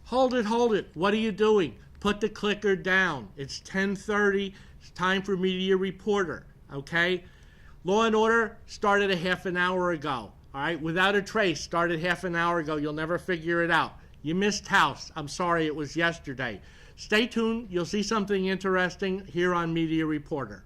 Hold it, hold it. What are you doing? Put the clicker down. It's 10:30. It's time for Media Reporter, okay? Law and Order started a half an hour ago, all right? Without a Trace started half an hour ago. You'll never figure it out. You missed House. I'm sorry, it was yesterday. Stay tuned. You'll see something interesting here on Media Reporter.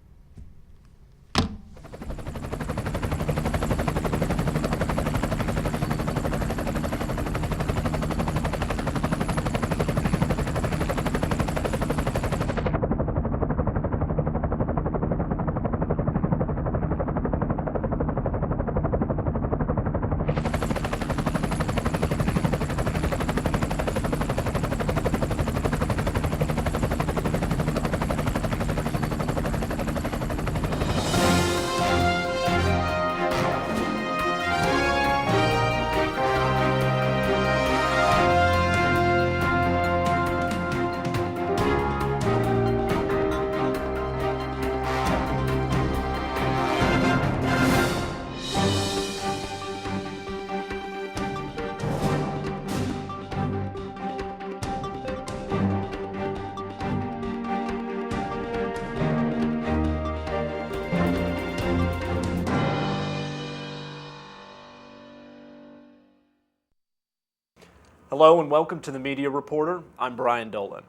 Hello and welcome to the Media Reporter. I'm Bryan Dolin.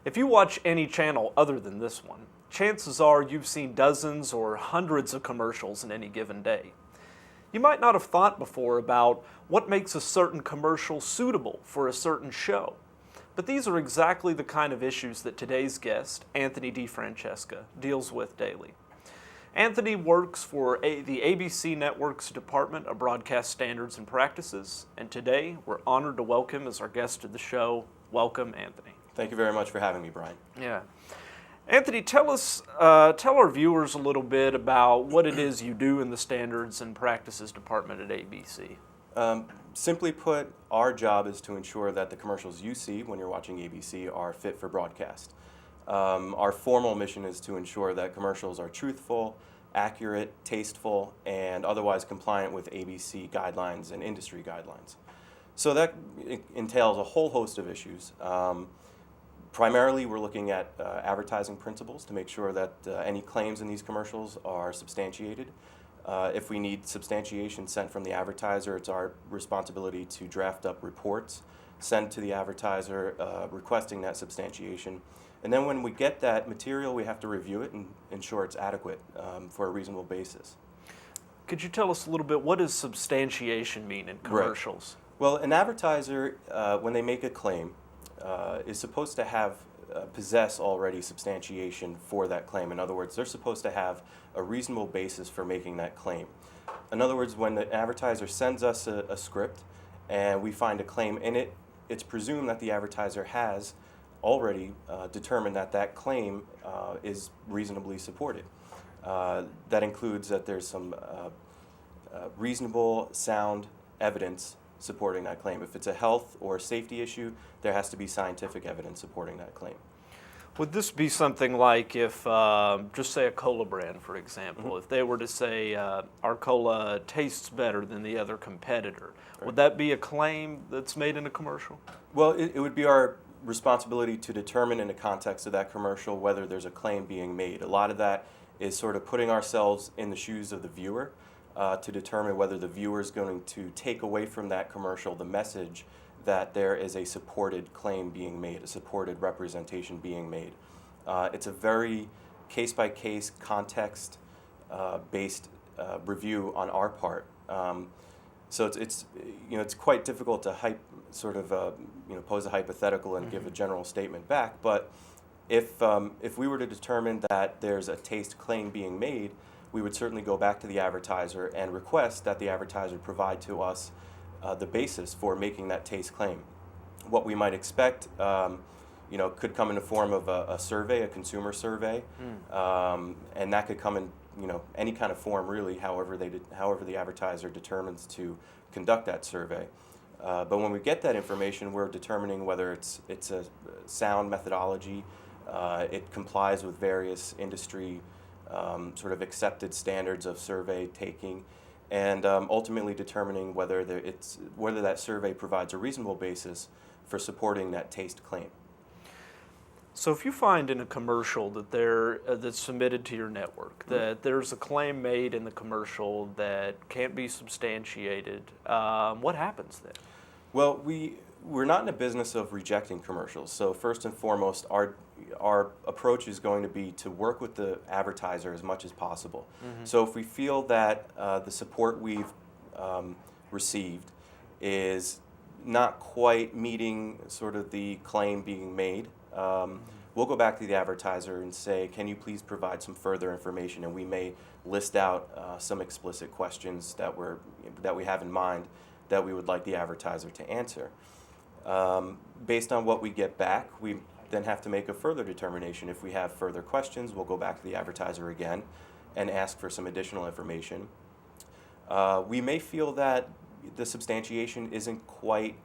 If you watch any channel other than this one, chances are you've seen dozens or hundreds of commercials in any given day. You might not have thought before about what makes a certain commercial suitable for a certain show, but these are exactly the kind of issues that today's guest, Anthony DiFrancesca, deals with daily. Anthony works for the ABC Network's Department of Broadcast Standards and Practices, and today we're honored to welcome him as our guest of the show. Welcome, Anthony. Thank you very much for having me, Bryan. Yeah. Anthony, tell our viewers a little bit about what it is you do in the Standards and Practices Department at ABC. Simply put, our job is to ensure that the commercials you see when you're watching ABC are fit for broadcast. Our formal mission is to ensure that commercials are truthful, accurate, tasteful, and otherwise compliant with ABC guidelines and industry guidelines. So that entails a whole host of issues. Primarily, we're looking at advertising principles to make sure that any claims in these commercials are substantiated. If we need substantiation sent from the advertiser, it's our responsibility to draft up reports, send to the advertiser requesting that substantiation. And then when we get that material, we have to review it and ensure it's adequate for a reasonable basis. Could you tell us a little bit, what does substantiation mean in commercials? Right. Well, an advertiser, when they make a claim, is supposed to possess already substantiation for that claim. In other words, they're supposed to have a reasonable basis for making that claim. In other words, when the advertiser sends us a script and we find a claim in it, it's presumed that the advertiser has already determined that that claim is reasonably supported. That includes that there's some reasonable, sound evidence supporting that claim. If it's a health or safety issue, there has to be scientific evidence supporting that claim. Would this be something like if, just say a cola brand, for example, if they were to say our cola tastes better than the other competitor, would that be a claim that's made in a commercial? Well, it would be our responsibility to determine in the context of that commercial whether there's a claim being made. A lot of that is sort of putting ourselves in the shoes of the viewer to determine whether the viewer is going to take away from that commercial the message that there is a supported claim being made, a supported representation being made. It's a very case-by-case, context-based review on our part. So it's quite difficult to pose a hypothetical and give a general statement back. But if we were to determine that there's a taste claim being made, we would certainly go back to the advertiser and request that the advertiser provide to us the basis for making that taste claim. What we might expect, could come in the form of a survey, a consumer survey, and that could come in any kind of form really, however the advertiser determines to conduct that survey. But when we get that information, we're determining whether it's a sound methodology, it complies with various industry sort of accepted standards of survey taking, and ultimately determining whether whether that survey provides a reasonable basis for supporting that taste claim. So if you find in a commercial that that's submitted to your network that there's a claim made in the commercial that can't be substantiated, what happens then? Well, we're not in a business of rejecting commercials. So first and foremost, our approach is going to be to work with the advertiser as much as possible. So if we feel that the support we've received is not quite meeting sort of the claim being made, we'll go back to the advertiser and say, can you please provide some further information? And we may list out some explicit questions that we have in mind that we would like the advertiser to answer. Based on what we get back, we then have to make a further determination. If we have further questions, we'll go back to the advertiser again and ask for some additional information. We may feel that the substantiation isn't quite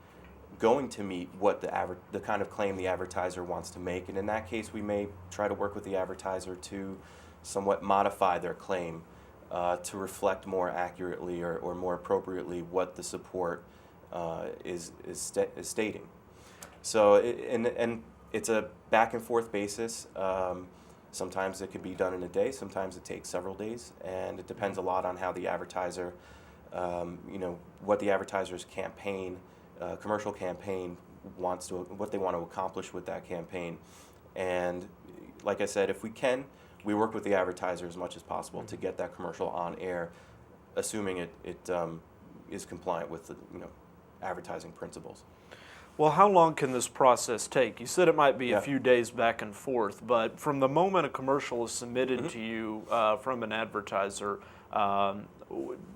going to meet what the kind of claim the advertiser wants to make, and in that case we may try to work with the advertiser to somewhat modify their claim to reflect more accurately or more appropriately what the support is stating. So and it's a back and forth basis. Sometimes it can be done in a day, sometimes it takes several days, and it depends a lot on how the advertiser, what the advertiser's campaign, commercial campaign what they want to accomplish with that campaign. And like I said, if we can, we work with the advertiser as much as possible to get that commercial on air, assuming it is compliant with the advertising principles. Well, how long can this process take? You said it might be a few days back and forth, but from the moment a commercial is submitted to you from an advertiser,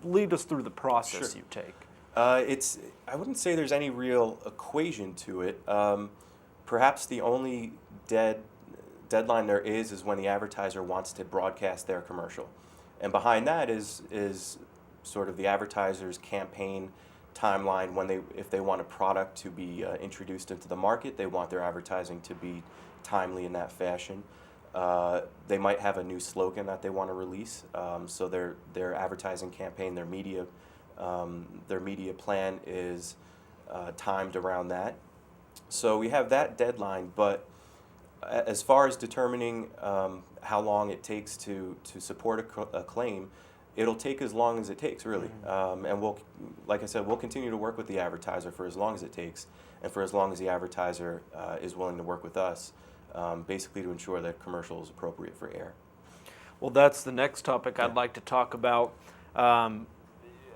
lead us through the process you take. I wouldn't say there's any real equation to it. Perhaps the only deadline there is when the advertiser wants to broadcast their commercial. And behind that is sort of the advertiser's campaign timeline. If they want a product to be introduced into the market, they want their advertising to be timely in that fashion. They might have a new slogan that they want to release, so their advertising campaign, their media plan is timed around that. So we have that deadline, but as far as determining how long it takes to support a claim, it'll take as long as it takes, really. And like I said, we'll continue to work with the advertiser for as long as it takes, and for as long as the advertiser is willing to work with us, basically to ensure that commercial is appropriate for air. Well, that's the next topic I'd like to talk about.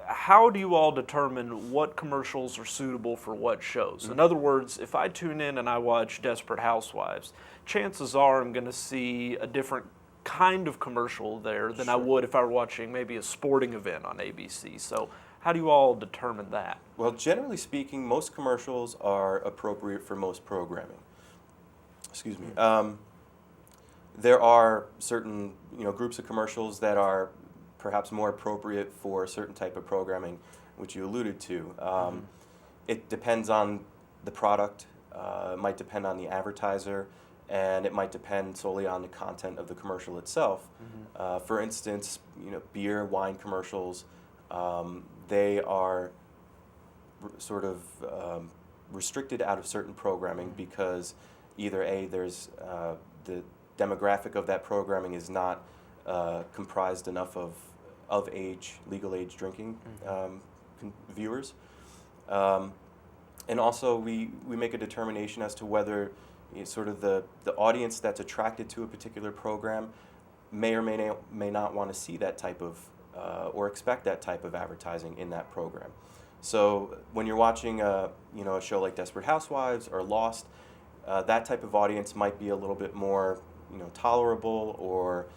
How do you all determine what commercials are suitable for what shows? In other words, if I tune in and I watch Desperate Housewives, chances are I'm going to see a different kind of commercial there than I would if I were watching maybe a sporting event on ABC. So how do you all determine that? Well, generally speaking, most commercials are appropriate for most programming. Excuse me. There are certain groups of commercials that are perhaps more appropriate for a certain type of programming, which you alluded to. It depends on the product, it might depend on the advertiser, and it might depend solely on the content of the commercial itself. For instance, beer, wine commercials, they are sort of restricted out of certain programming because either there's the demographic of that programming is not comprised enough of legal age drinking viewers. And also we make a determination as to whether sort of the audience that's attracted to a particular program may or may not want to see that type of or expect that type of advertising in that program. So when you're watching a show like Desperate Housewives or Lost, that type of audience might be a little bit more tolerable or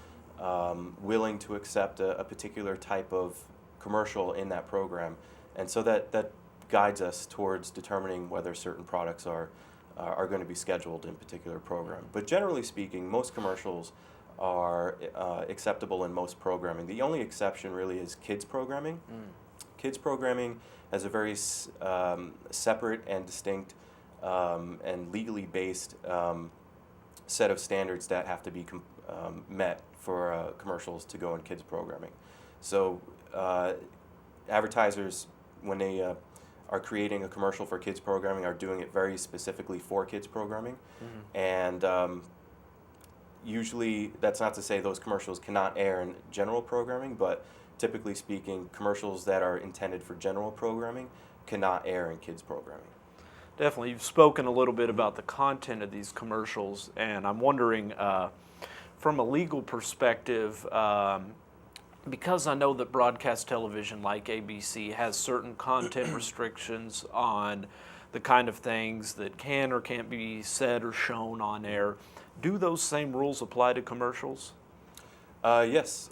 willing to accept a particular type of commercial in that program, and so that guides us towards determining whether certain products are going to be scheduled in a particular program. But generally speaking, most commercials are acceptable in most programming. The only exception really is kids programming. Kids programming has a very separate and distinct and legally based set of standards that have to be met for commercials to go in kids programming. So advertisers, when they are creating a commercial for kids programming, are doing it very specifically for kids programming. And usually that's not to say those commercials cannot air in general programming, but typically speaking, commercials that are intended for general programming cannot air in kids programming. Definitely. You've spoken a little bit about the content of these commercials, and I'm wondering, from a legal perspective, because I know that broadcast television like ABC has certain content restrictions on the kind of things that can or can't be said or shown on air, do those same rules apply to commercials? Yes.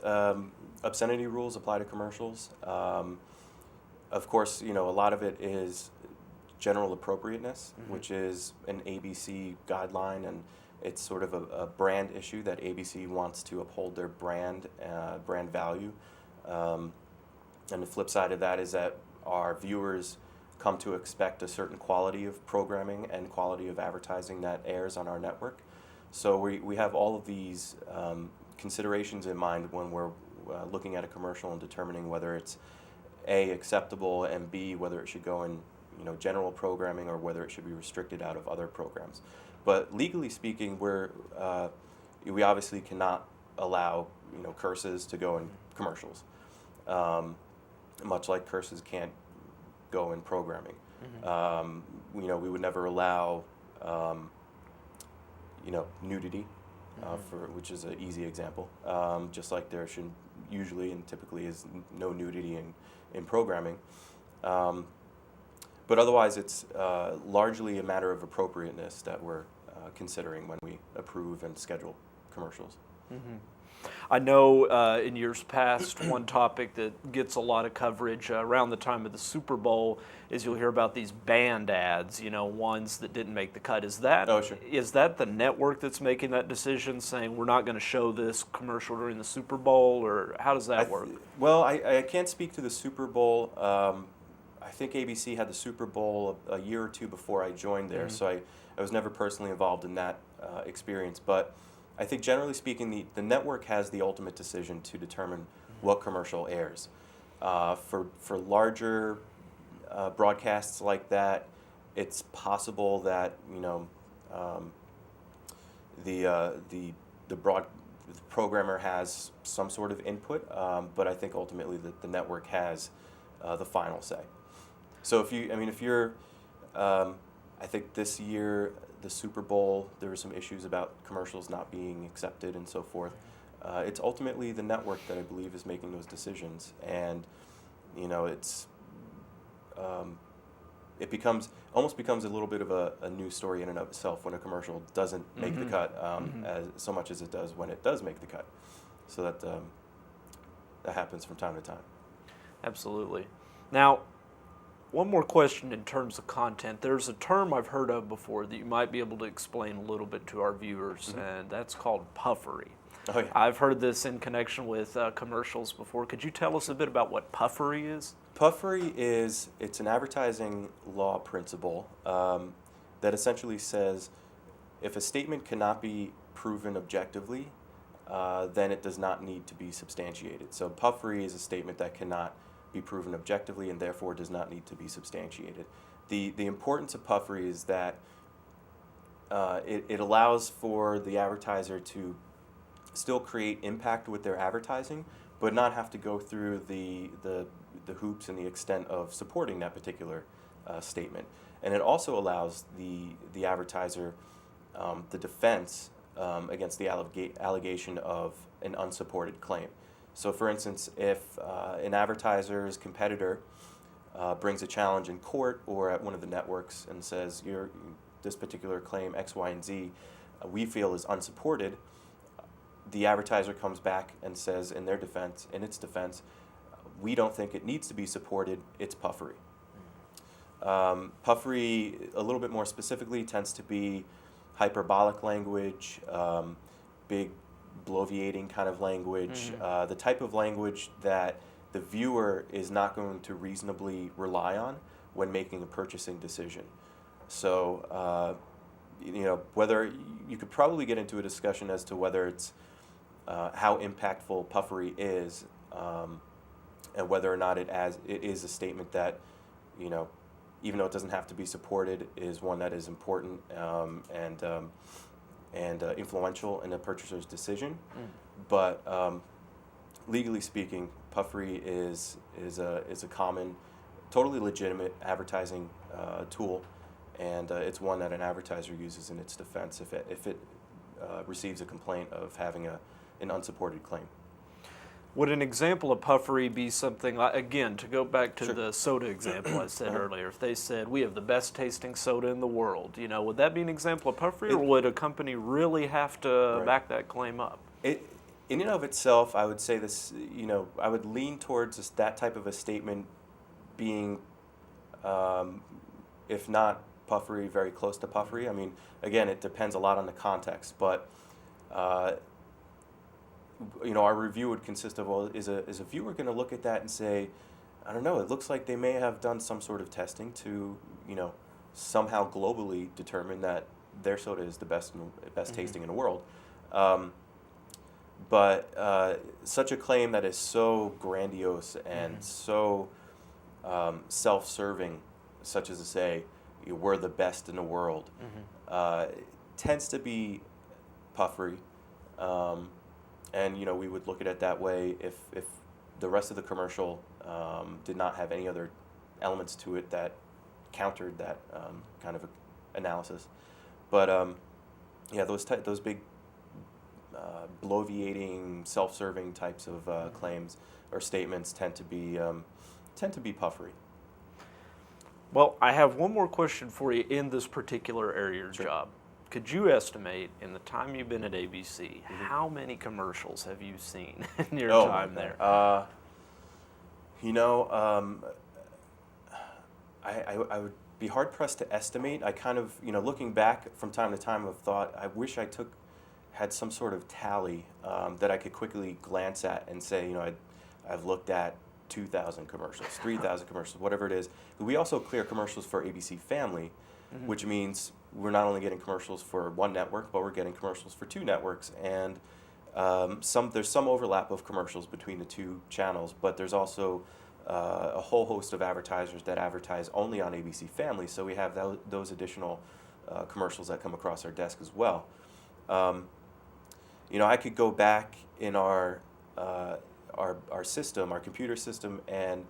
Obscenity rules apply to commercials. Of course, a lot of it is general appropriateness, which is an ABC guideline, and it's sort of a brand issue that ABC wants to uphold their brand value. And the flip side of that is that our viewers come to expect a certain quality of programming and quality of advertising that airs on our network. So we have all of these considerations in mind when we're looking at a commercial and determining whether it's A, acceptable, and B, whether it should go in general programming or whether it should be restricted out of other programs. But legally speaking, we obviously cannot allow curses to go in commercials, much like curses can't go in programming. We would never allow nudity, which is an easy example. Just like there should usually and typically is no nudity in programming. But otherwise, it's largely a matter of appropriateness that we're considering when we approve and schedule commercials. I know in years past, one topic that gets a lot of coverage around the time of the Super Bowl is you'll hear about these banned ads, ones that didn't make the cut. Is that Sure. Is that the network that's making that decision, saying we're not going to show this commercial during the Super Bowl, or how does that work? Well, I can't speak to the Super Bowl. I think ABC had the Super Bowl a year or two before I joined there, so I was never personally involved in that experience. But I think generally speaking, the network has the ultimate decision to determine what commercial airs. For larger broadcasts like that, it's possible that the programmer has some sort of input, but I think ultimately the network has the final say. So if you're, I think this year, the Super Bowl, there were some issues about commercials not being accepted and so forth. It's ultimately the network that I believe is making those decisions, and it almost becomes a little bit of a news story in and of itself when a commercial doesn't make the cut, as so much as it does when it does make the cut. So that happens from time to time. Absolutely. Now, one more question in terms of content. There's a term I've heard of before that you might be able to explain a little bit to our viewers, and that's called puffery. Oh, yeah. I've heard this in connection with commercials before. Could you tell us a bit about what puffery is? Puffery it's an advertising law principle that essentially says if a statement cannot be proven objectively, then it does not need to be substantiated. So puffery is a statement that cannot be proven objectively and therefore does not need to be substantiated. The importance of puffery is that it allows for the advertiser to still create impact with their advertising, but not have to go through the hoops and the extent of supporting that particular statement. And it also allows the advertiser the defense against the allegation of an unsupported claim. So for instance, if an advertiser's competitor brings a challenge in court or at one of the networks and says, this particular claim, X, Y, and Z, we feel is unsupported, the advertiser comes back and says in its defense, we don't think it needs to be supported, it's puffery. Puffery, a little bit more specifically, tends to be hyperbolic language, big bloviating kind of language, the type of language that the viewer is not going to reasonably rely on when making a purchasing decision. So, whether you could probably get into a discussion as to whether it's how impactful puffery is and whether or not it is a statement that, even though it doesn't have to be supported, is one that is important and influential in the purchaser's decision. But legally speaking, puffery is a common, totally legitimate advertising tool, and it's one that an advertiser uses in its defense if it receives a complaint of having an unsupported claim. Would an example of puffery be something like, again, to go back to Sure. the soda example I said earlier, if they said, we have the best tasting soda in the world, would that be an example of puffery, or would a company really have to Right. back that claim up? In and of itself, I would say this, I would lean towards that type of a statement being, if not puffery, very close to puffery. I mean, again, it depends a lot on the context, but our review would consist of, well, is a viewer going to look at that and say, I don't know, it looks like they may have done some sort of testing to, somehow globally determine that their soda is the best tasting in the world. But such a claim that is so grandiose and so self-serving, such as to say, we're the best in the world, tends to be puffery. And we would look at it that way if the rest of the commercial did not have any other elements to it that countered that kind of analysis. But those big bloviating, self-serving types of claims or statements tend to be puffery. Well, I have one more question for you in this particular area of your job. Could you estimate, in the time you've been at ABC, how many commercials have you seen in your time there? I would be hard pressed to estimate. I kind of, looking back from time to time, I've thought, I wish I had some sort of tally that I could quickly glance at and say, I've looked at 2,000 commercials, 3,000 commercials, whatever it is. We also clear commercials for ABC Family, which means we're not only getting commercials for one network, but we're getting commercials for two networks. And there's some overlap of commercials between the two channels, but there's also a whole host of advertisers that advertise only on ABC Family, so we have those additional commercials that come across our desk as well. I could go back in our system, our computer system, and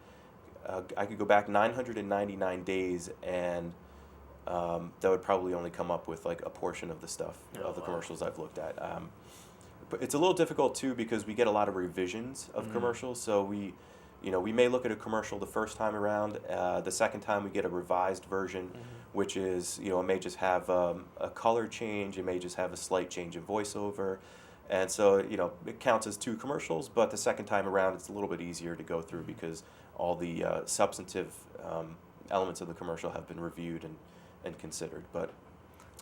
I could go back 999 days, and that would probably only come up with like a portion of the stuff of the commercials I've looked at. But it's a little difficult too because we get a lot of revisions of commercials. So we may look at a commercial the first time around. The second time we get a revised version, which is it may just have a color change. It may just have a slight change in voiceover. And so, it counts as two commercials, but the second time around, it's a little bit easier to go through because all the substantive elements of the commercial have been reviewed and considered. But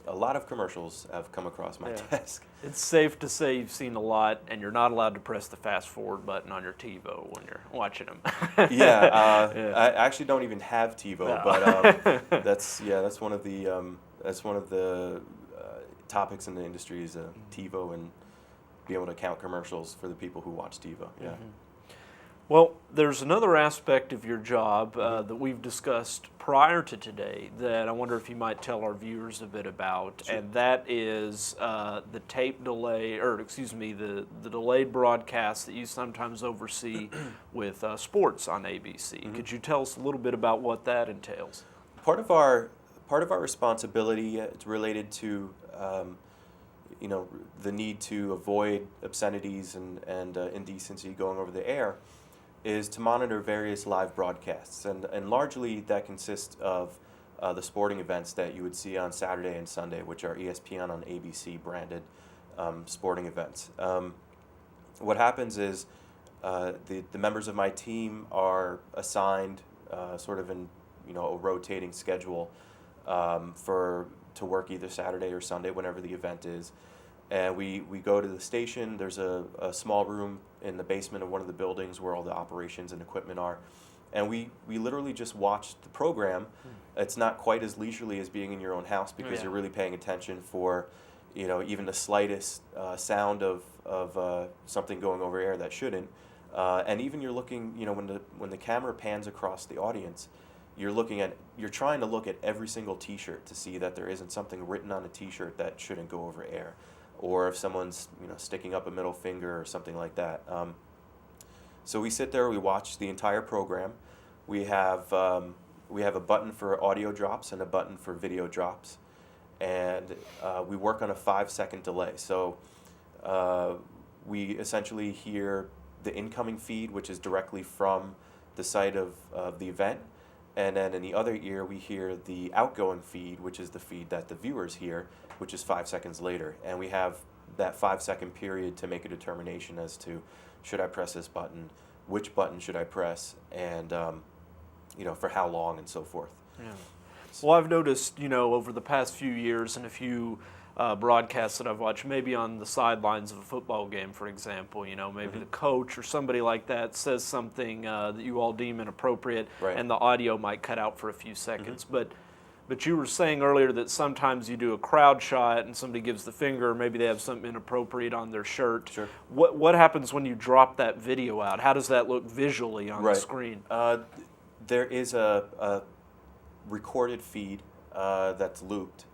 a lot of commercials have come across my desk. It's safe to say you've seen a lot, and you're not allowed to press the fast forward button on your TiVo when you're watching them. I actually don't even have TiVo, but that's one of the topics in the industry is TiVo and be able to count commercials for the people who watch TiVo. Yeah. Well, there's another aspect of your job that we've discussed prior to today that I wonder if you might tell our viewers a bit about, and that is the tape delay, the delayed broadcast that you sometimes oversee with sports on ABC. Could you tell us a little bit about what that entails? Part of our responsibility is related to the need to avoid obscenities and indecency going over the air is to monitor various live broadcasts. And largely that consists of the sporting events that you would see on Saturday and Sunday, which are ESPN on ABC branded sporting events. What happens is the members of my team are assigned sort of in a rotating schedule to work either Saturday or Sunday, whenever the event is. And we go to the station. There's a small room in the basement of one of the buildings where all the operations and equipment are. And we literally just watch the program. It's not quite as leisurely as being in your own house because you're really paying attention for, even the slightest sound of something going over air that shouldn't. And even you're looking, when the camera pans across the audience, you're trying to look at every single T-shirt to see that there isn't something written on a T-shirt that shouldn't go over air, or if someone's sticking up a middle finger or something like that. So we sit there, we watch the entire program. We have a button for audio drops and a button for video drops, and we work on a 5-second delay. So we essentially hear the incoming feed, which is directly from the site of the event, and then in the other ear we hear the outgoing feed, which is the feed that the viewers hear, which is 5 seconds later. And we have that 5-second period to make a determination as to, should I press this button, which button should I press, and for how long, and so forth. Yeah. Well, I've noticed, over the past few years and a few broadcasts that I've watched, maybe on the sidelines of a football game, for example, maybe the coach or somebody like that says something that you all deem inappropriate, Right. and the audio might cut out for a few seconds. But you were saying earlier that sometimes you do a crowd shot and somebody gives the finger, maybe they have something inappropriate on their shirt. Sure. What happens when you drop that video out? How does that look visually on the screen? There is a recorded feed that's looped,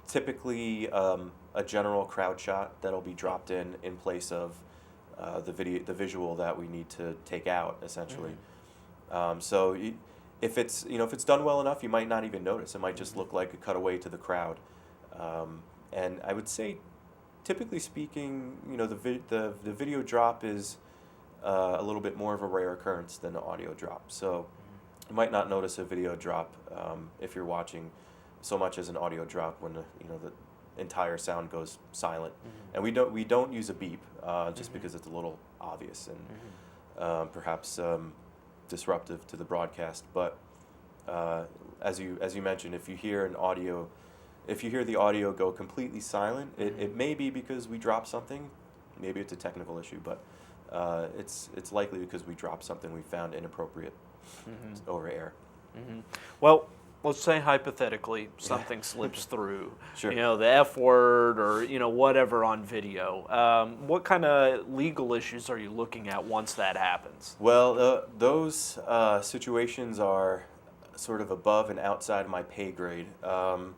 typically a general crowd shot that'll be dropped in place of the visual that we need to take out, essentially. So if it's done well enough, you might not even notice. It might just look like a cutaway to the crowd. And I would say, typically speaking, the video drop is a little bit more of a rare occurrence than the audio drop. So you might not notice a video drop if you're watching so much as an audio drop when the entire sound goes silent. And we don't use a beep just because it's a little obvious and perhaps disruptive to the broadcast. But as you mentioned, if you hear the audio go completely silent, it may be because we dropped something. Maybe it's a technical issue, but it's likely because we dropped something we found inappropriate over air. Well, let's say hypothetically something slips through, Sure. The F word or whatever on video. What kind of legal issues are you looking at once that happens? Well, those situations are sort of above and outside my pay grade. The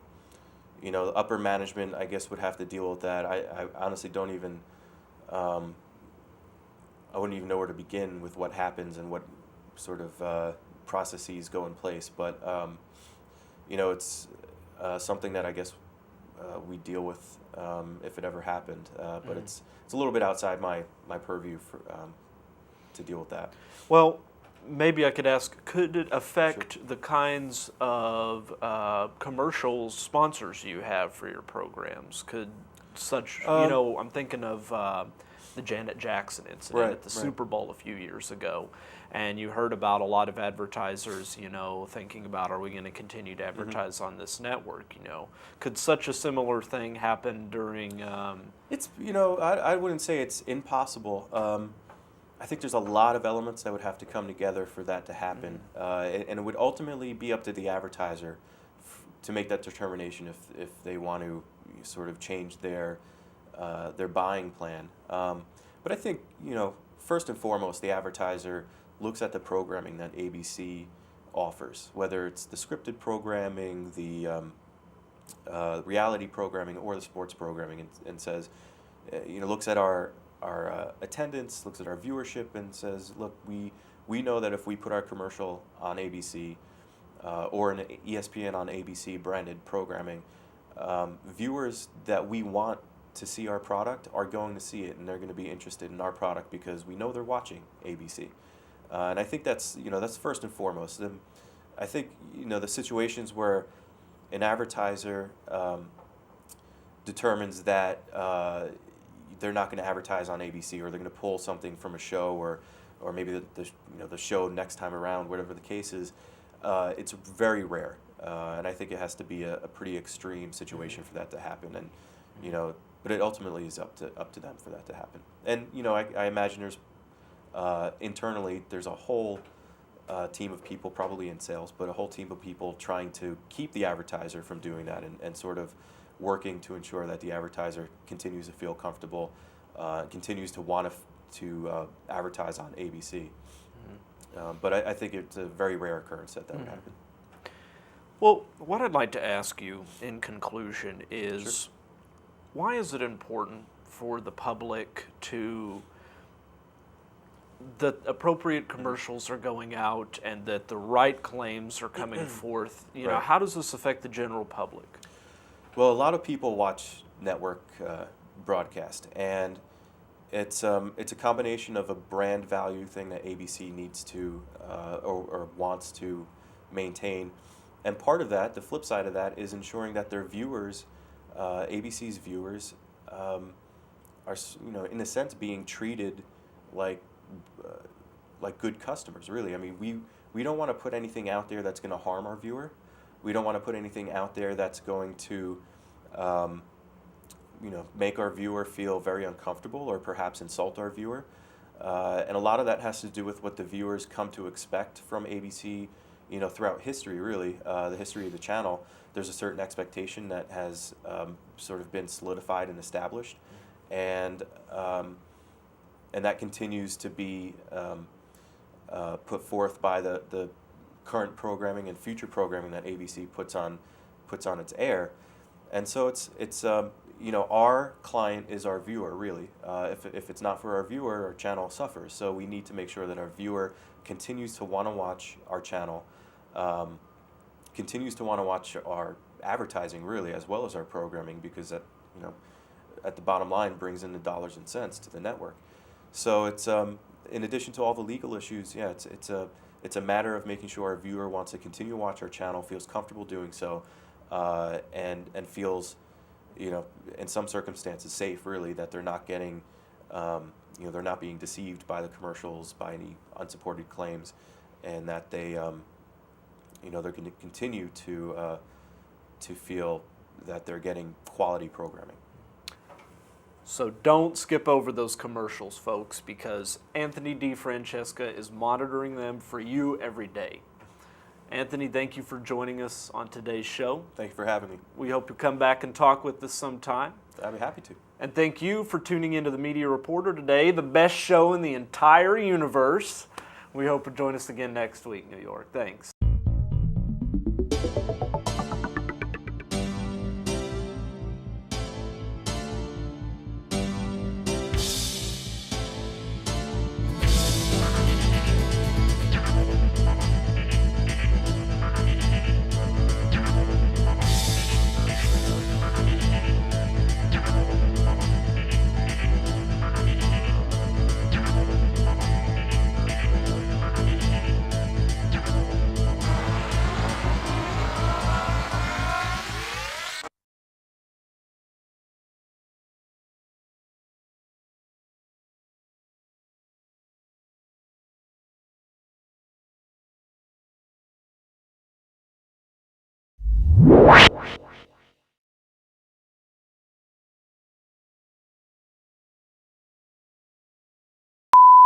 upper management, I guess, would have to deal with that. I honestly don't even, I wouldn't even know where to begin with what happens and what sort of processes go in place. But, it's something that I guess we deal with if it ever happened. But it's a little bit outside my purview to deal with that. Well, maybe I could ask, could it affect the kinds of commercials, sponsors you have for your programs? Could such, I'm thinking of the Janet Jackson incident at the Super Bowl a few years ago, and you heard about a lot of advertisers, thinking about, are we going to continue to advertise on this network? Could such a similar thing happen during? It's, I wouldn't say it's impossible. I think there's a lot of elements that would have to come together for that to happen, and it would ultimately be up to the advertiser to make that determination if they want to sort of change their buying plan. But I think, first and foremost, the advertiser looks at the programming that ABC offers, whether it's the scripted programming, the reality programming, or the sports programming, and says, looks at our attendance, looks at our viewership, and says, look, we know that if we put our commercial on ABC or an ESPN on ABC branded programming, viewers that we want to see our product are going to see it, and they're going to be interested in our product because we know they're watching ABC. And I think that's first and foremost. And I think the situations where an advertiser determines that they're not going to advertise on ABC, or they're going to pull something from a show, or maybe the show next time around, whatever the case is, it's very rare. And I think it has to be a pretty extreme situation for that to happen. And but it ultimately is up to them for that to happen. And I imagine there's internally there's a whole team of people, probably in sales, but a whole team of people trying to keep the advertiser from doing that, and sort of working to ensure that the advertiser continues to feel comfortable, continues to want to to advertise on ABC. But I think it's a very rare occurrence that would happen. Well, what I'd like to ask you in conclusion is, why is it important for the public that appropriate commercials are going out and that the right claims are coming forth? You know, Right. how does this affect the general public? Well, a lot of people watch network broadcast, and it's a combination of a brand value thing that ABC needs to or wants to maintain, and part of that, the flip side of that, is ensuring that their viewers, ABC's viewers, are, you know, in a sense being treated like good customers. Really, I mean, we don't want to put anything out there that's going to harm our viewer. We don't want to put anything out there that's going to, you know, make our viewer feel very uncomfortable or perhaps insult our viewer. And a lot of that has to do with what the viewers come to expect from ABC, you know, throughout history, really, the history of the channel. There's a certain expectation that has sort of been solidified and established, and that continues to be put forth by the current programming and future programming that ABC puts on its air. And so it's you know, our client is our viewer, really. If it's not for our viewer, our channel suffers. So we need to make sure that our viewer continues to want to watch our channel, continues to want to watch our advertising, really, as well as our programming, because that, you know, at the bottom line brings in the dollars and cents to the network. So it's in addition to all the legal issues, yeah, it's a matter of making sure our viewer wants to continue to watch our channel, feels comfortable doing so, and feels, you know, in some circumstances safe, really, that they're not getting, you know, they're not being deceived by the commercials, by any unsupported claims, and that they, you know, they're going to continue to feel that they're getting quality programming. So don't skip over those commercials, folks, because Anthony DiFrancesca is monitoring them for you every day. Anthony, thank you for joining us on today's show. Thank you for having me. We hope you come back and talk with us sometime. I'd be happy to. And thank you for tuning into the Media Reporter today, the best show in the entire universe. We hope you'll join us again next week, New York. Thanks.